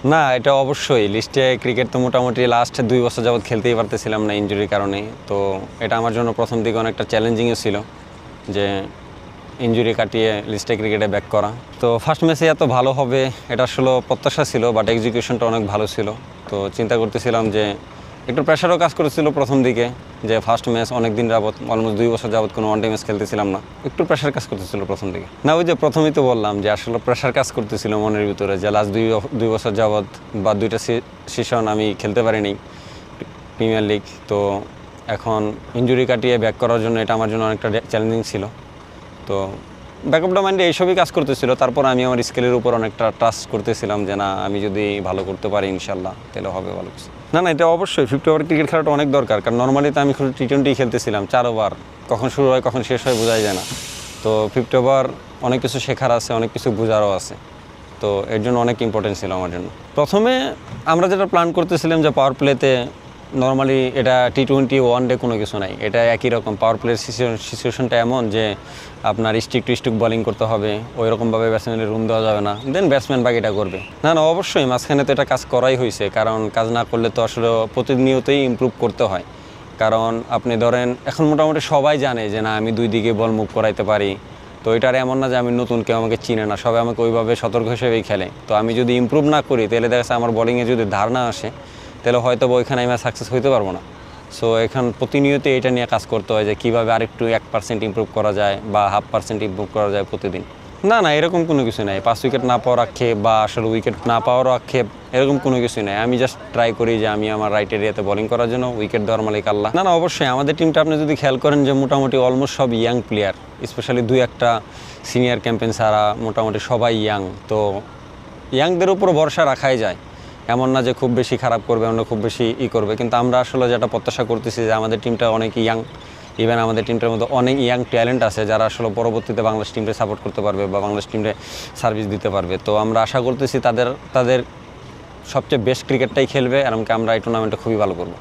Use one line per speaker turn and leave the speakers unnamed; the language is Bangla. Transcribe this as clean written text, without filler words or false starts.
না, এটা অবশ্যই লিস্টে ক্রিকেট তো মোটামুটি লাস্ট 2 বছর যাবৎ খেলতেই পারতেছিলাম না ইনজুরির কারণে। তো এটা আমার জন্য প্রথম দিকে অনেকটা চ্যালেঞ্জিংও ছিল যে ইনজুরি কাটিয়ে লিস্টে ক্রিকেটে ব্যাক করা। তো ফার্স্ট ম্যাচে এত ভালো হবে এটা আসলে প্রত্যাশা ছিল, বাট এক্সিকিউশনটা অনেক ভালো ছিল। তো চিন্তা করতেছিলাম যে একটু প্রেশারও কাজ করেছিল প্রথম দিকে, যে ফার্স্ট ম্যাচ অনেক দিন যাবৎ অলমোস্ট 2 বছর যাবৎ কোনো ওয়ানডে ম্যাচ খেলতেছিলাম না, একটু প্রেশার কাজ করতেছিল প্রথম দিকে। না, ওই যে প্রথমেই তো বললাম যে আসলে প্রেশার কাজ করতেছিল মনের ভিতরে, যে লাস্ট 2 বছর যাবৎ বা 2টা সিজন আমি খেলতে পারিনি প্রিমিয়ার লিগ। তো এখন ইনজুরি কাটিয়ে ব্যাক করার জন্য এটা আমার জন্য অনেকটা চ্যালেঞ্জিং ছিল। তো ব্যাকআপটা মাইন্ডে এইসবই কাজ করতেছিল। তারপর আমি আমার স্কিলের উপর অনেকটা ট্রাস্ট করতেছিলাম যে না, আমি যদি ভালো করতে পারি ইনশাল্লাহ তাহলে হবে ভালো কিছু। না, এটা অবশ্যই 50 ওভার ক্রিকেট খেলাটা অনেক দরকার, কারণ নর্মালি তো আমি শুধু টি20 খেলতেছিলাম 4 ওভার, কখন শুরু হয় কখন শেষ হয় বোঝাই যায় না। তো 50 ওভার অনেক কিছু শেখার আছে, অনেক কিছু বোঝারও আছে। তো এর জন্য অনেক ইম্পর্টেন্ট ছিল আমার জন্য। প্রথমে আমরা যেটা প্ল্যান করতেছিলাম যে পাওয়ার প্লেতে নর্মালি এটা টি20 ওয়ানডে কোনো কিছু নাই, এটা একই রকম। পাওয়ার প্লের সিচুয়েশনটা এমন যে আপনার স্টিক টু স্টিক বোলিং করতে হবে, ওই রকমভাবে ব্যাটসম্যানের রুম দেওয়া যাবে না, দেন ব্যাটসম্যান বাকিটা করবে। না, অবশ্যই মাঝখানে তো এটা কাজ করাই হয়েছে, কারণ কাজ না করলে তো আসলে প্রতিনিয়তই ইমপ্রুভ করতে হয়। কারণ আপনি ধরেন এখন মোটামুটি সবাই জানে যে না, আমি 2 দিকে বল মুভ করাইতে পারি। তো এটার এমন না যে আমি নতুন, কেউ আমাকে চিনে না, সবাই আমাকে ওইভাবে সতর্ক হিসেবেই খেলে। তো আমি যদি ইমপ্রুভ না করি তাহলে দেখা যাচ্ছে আমার বোলিংয়ে যদি ধার না আসে তাহলে হয়তো ওইখানে আমি সাকসেস হইতে পারবো না। সো এখন প্রতিনিয়ত এটা নিয়ে কাজ করতে হয় যে কীভাবে আরেকটু 1% ইমপ্রুভ করা যায় বা 0.5% ইমপ্রুভ করা যায় প্রতিদিন। না, এরকম কোনো কিছু নাই। 5 উইকেট না পাওয়ার আক্ষেপ বা আসলে উইকেট না পাওয়ারও আক্ষেপ, এরকম কোনো কিছুই নাই। আমি জাস্ট ট্রাই করি যে আমি আমার রাইট এরিয়াতে বোলিং করার জন্য, উইকেট দেওয়ার মালিক আল্লাহ। না, অবশ্যই আমাদের টিমটা আপনি যদি খেয়াল করেন যে মোটামুটি অলমোস্ট সব ইয়াং প্লেয়ার, স্পেশালি 2-1টা সিনিয়র ক্যাম্পেন ছাড়া মোটামুটি সবাই ইয়াং। তো ইয়াংদের উপর ভরসা রাখাই যায়, এমন না যে খুব বেশি খারাপ করবে, আমরা খুব বেশি করবে। কিন্তু আমরা আসলে যেটা প্রত্যাশা করতেছি যে আমাদের টিমটা অনেক ইয়াং, ইভেন আমাদের টিমটার মধ্যে অনেক ইয়াং ট্যালেন্ট আছে যারা আসলে পরবর্তীতে বাংলাদেশ টিমকে সাপোর্ট করতে পারবে বা বাংলাদেশ টিমকে সার্ভিস দিতে পারবে। তো আমরা আশা করতেছি তাদের সবচেয়ে বেস্ট ক্রিকেটটাই খেলবে, এমনকি আমরা এই টুর্নামেন্টে খুবই ভালো করবো।